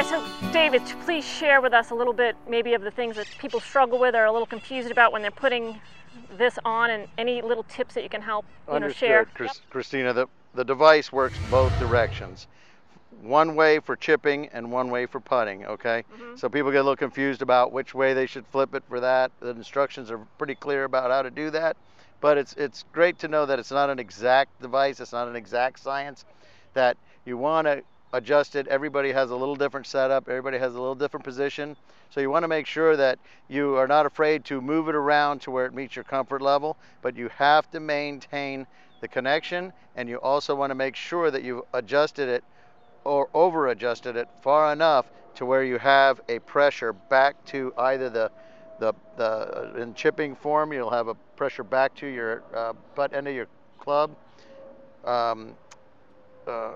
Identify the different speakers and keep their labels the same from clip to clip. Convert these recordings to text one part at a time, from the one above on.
Speaker 1: right, so David, please share with us a little bit maybe of the things that people struggle with or are a little confused about when they're putting this on, and any little tips that you can help share.
Speaker 2: Christina, the device works both directions. One way for chipping and one way for putting, okay? So people get a little confused about which way they should flip it for that. The instructions are pretty clear about how to do that, but it's great to know that it's not an exact device, it's not an exact science, that you want to adjust it. Everybody has a little different setup, everybody has a little different position, so you want to make sure that you are not afraid to move it around to where it meets your comfort level, but you have to maintain the connection, and you also want to make sure that you've adjusted it or over adjusted it far enough to where you have a pressure back to either in chipping form, you'll have a pressure back to your butt end of your club,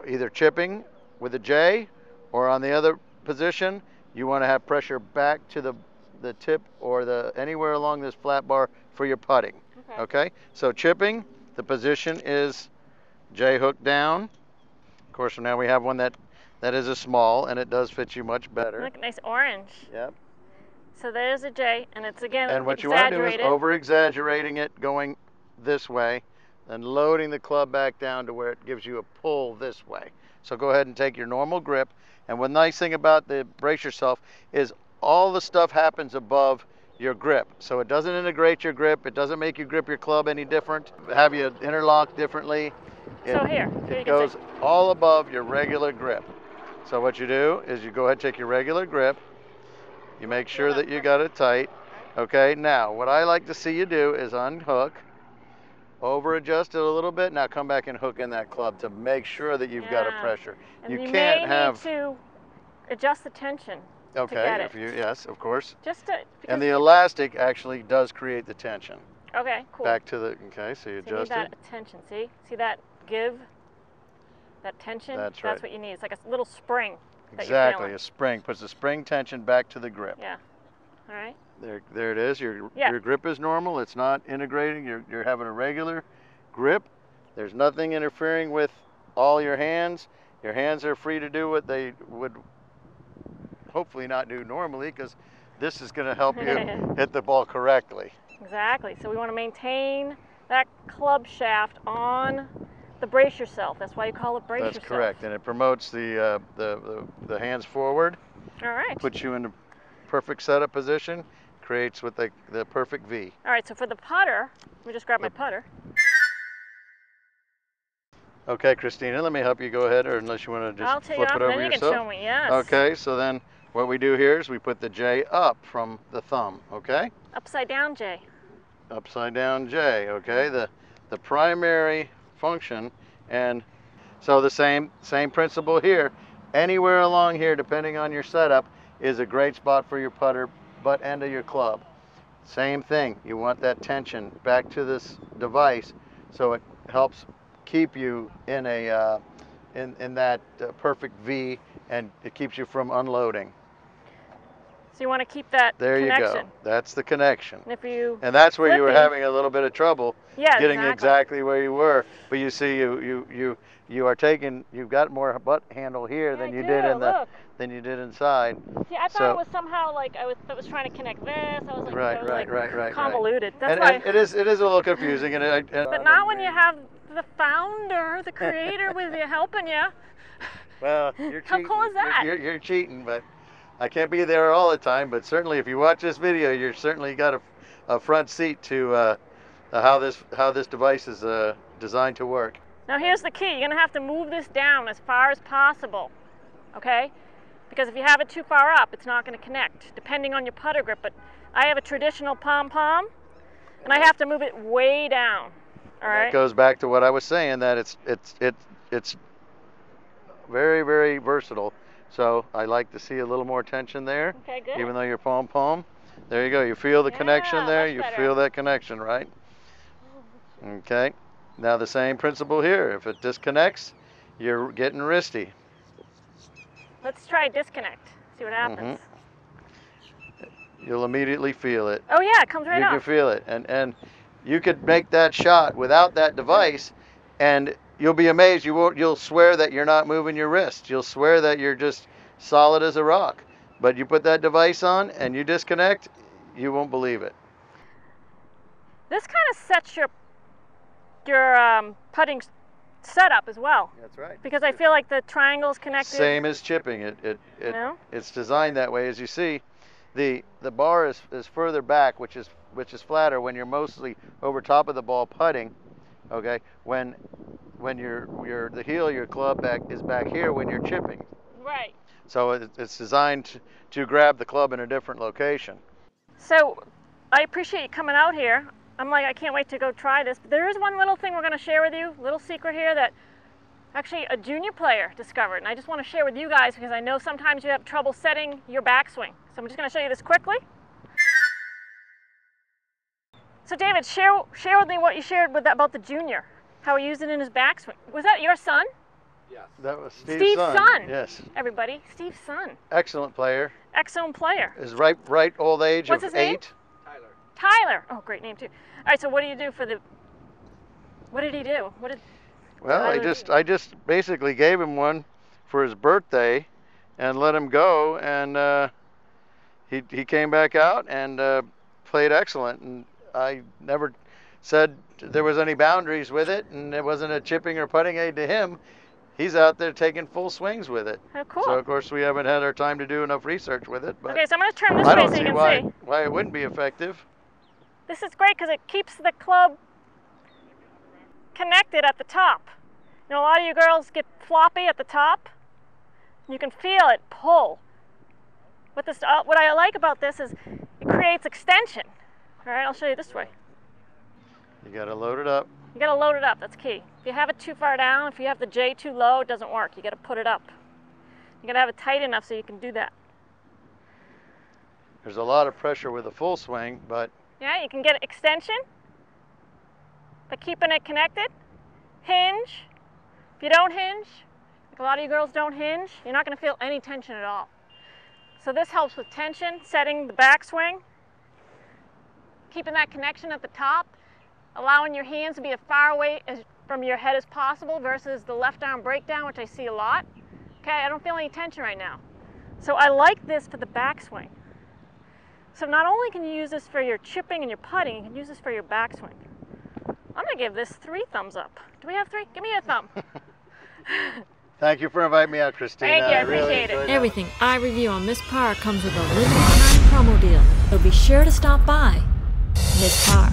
Speaker 2: either chipping with a J, or on the other position you want to have pressure back to the tip or anywhere along this flat bar for your putting. Okay, so chipping, the position is J hook down. Of course, now we have one that is a small, and it does fit you much better.
Speaker 1: Look, nice orange.
Speaker 2: Yep.
Speaker 1: So there's a J, and it's again
Speaker 2: and what you want to do is over-exaggerating it going this way, and loading the club back down to where it gives you a pull this way. So go ahead and take your normal grip. And one nice thing about the brace yourself is all the stuff happens above your grip. So it doesn't integrate your grip. It doesn't make you grip your club any different, have you interlock differently.
Speaker 1: So here
Speaker 2: it goes all above your regular grip. So what you do is you go ahead and take your regular grip. You make sure that you got it tight. Okay, now what I like to see you do is unhook, over adjust it a little bit. Now come back and hook in that club to make sure that you've got a pressure.
Speaker 1: And you can't need to adjust the tension.
Speaker 2: Okay,
Speaker 1: to get it.
Speaker 2: Yes, of course.
Speaker 1: And
Speaker 2: the elastic actually does create the tension.
Speaker 1: Okay, cool.
Speaker 2: Back to the, okay, so you adjust
Speaker 1: you need that tension, see that give? That tension?
Speaker 2: That's right.
Speaker 1: That's what you need. It's like a little spring.
Speaker 2: Exactly, a spring. Puts the spring tension back to the grip.
Speaker 1: Yeah. All right.
Speaker 2: There it is. Your grip is normal. It's not integrating. You're having a regular grip. There's nothing interfering with all your hands. Your hands are free to do what they would hopefully not do normally, because this is going to help you hit the ball correctly.
Speaker 1: Exactly. So we want to maintain that club shaft on the brace yourself. That's why you call it brace yourself.
Speaker 2: That's correct, and it promotes the hands forward.
Speaker 1: All right.
Speaker 2: Puts you in the perfect setup position. Creates what the perfect V.
Speaker 1: All right. So for the putter, let me just grab my putter.
Speaker 2: Okay, Christina, let me help you. Go ahead, or unless you want to just flip it over
Speaker 1: then you
Speaker 2: yourself.
Speaker 1: Can show me, yes.
Speaker 2: Okay, so then what we do here is we put the J up from the thumb. Okay.
Speaker 1: Upside down J.
Speaker 2: Upside down J. Okay. The primary function, and so the same principle here. Anywhere along here, depending on your setup, is a great spot for your putter butt end of your club. Same thing. You want that tension back to this device, so it helps keep you in a in that perfect V, and it keeps you from unloading.
Speaker 1: So you want to keep that connection.
Speaker 2: There you go. That's the connection.
Speaker 1: And
Speaker 2: that's where you were having a little bit of trouble getting
Speaker 1: exactly
Speaker 2: where you were. But you see, you are taking. You've got more butt handle here than you did inside.
Speaker 1: See, I thought it was somehow like I was trying to connect this. I was like,
Speaker 2: right.
Speaker 1: Convoluted.
Speaker 2: That's why it is a little confusing.
Speaker 1: But not when you have the founder, the creator, with you helping you.
Speaker 2: Well, you're cheating.
Speaker 1: How cool is that?
Speaker 2: You're cheating, but I can't be there all the time. But certainly, if you watch this video, you're certainly got a front seat to how this device is designed to work.
Speaker 1: Now here's the key. You're going to have to move this down as far as possible, okay? Because if you have it too far up, it's not going to connect, depending on your putter grip. But I have a traditional pom-pom, and I have to move it way down. All right.
Speaker 2: That goes back to what I was saying, that it's very, very versatile. So I like to see a little more tension there.
Speaker 1: Okay, good.
Speaker 2: Even though you're pom-pom. There you go. You feel the connection there. You feel that connection, right? Okay. Now the same principle here. If it disconnects, you're getting wristy.
Speaker 1: Let's try disconnect. See what happens.
Speaker 2: You'll immediately feel it.
Speaker 1: Oh yeah, it comes right off.
Speaker 2: You can feel it, and you could make that shot without that device, and you'll be amazed. You'll swear that you're not moving your wrist. You'll swear that you're just solid as a rock. But you put that device on and you disconnect, you won't believe it.
Speaker 1: This kind of sets your putting setup as well.
Speaker 2: That's right.
Speaker 1: Because I feel like the triangle's connected.
Speaker 2: Same as chipping. It's designed that way. As you see, the bar is further back, which is flatter when you're mostly over top of the ball putting. Okay, when the heel of your club is back here when you're chipping.
Speaker 1: Right.
Speaker 2: So it's designed to grab the club in a different location.
Speaker 1: So I appreciate you coming out here. I'm like, I can't wait to go try this. But there is one little thing we're going to share with you, little secret here that actually a junior player discovered. And I just want to share with you guys because I know sometimes you have trouble setting your backswing. So I'm just going to show you this quickly. So David, share with me what you shared about the junior, how he used it in his backswing. Was that your son?
Speaker 3: Yes.
Speaker 2: That was Steve's
Speaker 1: son.
Speaker 2: Yes.
Speaker 1: Everybody, Steve's son.
Speaker 2: Excellent player.
Speaker 1: Excellent player.
Speaker 2: His right old age
Speaker 1: What's
Speaker 2: of
Speaker 1: his name?
Speaker 2: 8.
Speaker 1: Tyler. Oh, great name too. All right, so what do you do for the? What did he do?
Speaker 2: Well, I just basically gave him one for his birthday, and let him go, and he came back out and played excellent. And I never said there was any boundaries with it, and it wasn't a chipping or putting aid to him. He's out there taking full swings with it.
Speaker 1: Oh, cool.
Speaker 2: So of course we haven't had our time to do enough research with it. But
Speaker 1: okay, so I'm going to turn this
Speaker 2: I
Speaker 1: way
Speaker 2: don't
Speaker 1: so you
Speaker 2: see
Speaker 1: can see.
Speaker 2: why it wouldn't be effective.
Speaker 1: This is great because it keeps the club connected at the top. You know, a lot of you girls get floppy at the top. You can feel it pull. What I like about this is it creates extension. All right, I'll show you this way.
Speaker 2: You got to load it up.
Speaker 1: You got to load it up. That's key. If you have it too far down, if you have the J too low, it doesn't work. You got to put it up. You got to have it tight enough so you can do that.
Speaker 2: There's a lot of pressure with a full swing, but
Speaker 1: yeah, you can get extension by keeping it connected. Hinge. If you don't hinge, like a lot of you girls don't hinge, you're not going to feel any tension at all. So this helps with tension, setting the backswing, keeping that connection at the top, allowing your hands to be as far away from your head as possible versus the left arm breakdown, which I see a lot. Okay, I don't feel any tension right now. So I like this for the backswing. So not only can you use this for your chipping and your putting, you can use this for your backswing. I'm going to give this 3 thumbs up. Do we have 3? Give me a thumb.
Speaker 2: thank you for inviting me out, Christina.
Speaker 1: Thank you, I
Speaker 2: really
Speaker 1: appreciate it.
Speaker 2: enjoyed
Speaker 4: Everything I review on Miss Parr comes with a limited time promo deal, so be sure to stop by. Miss Parr.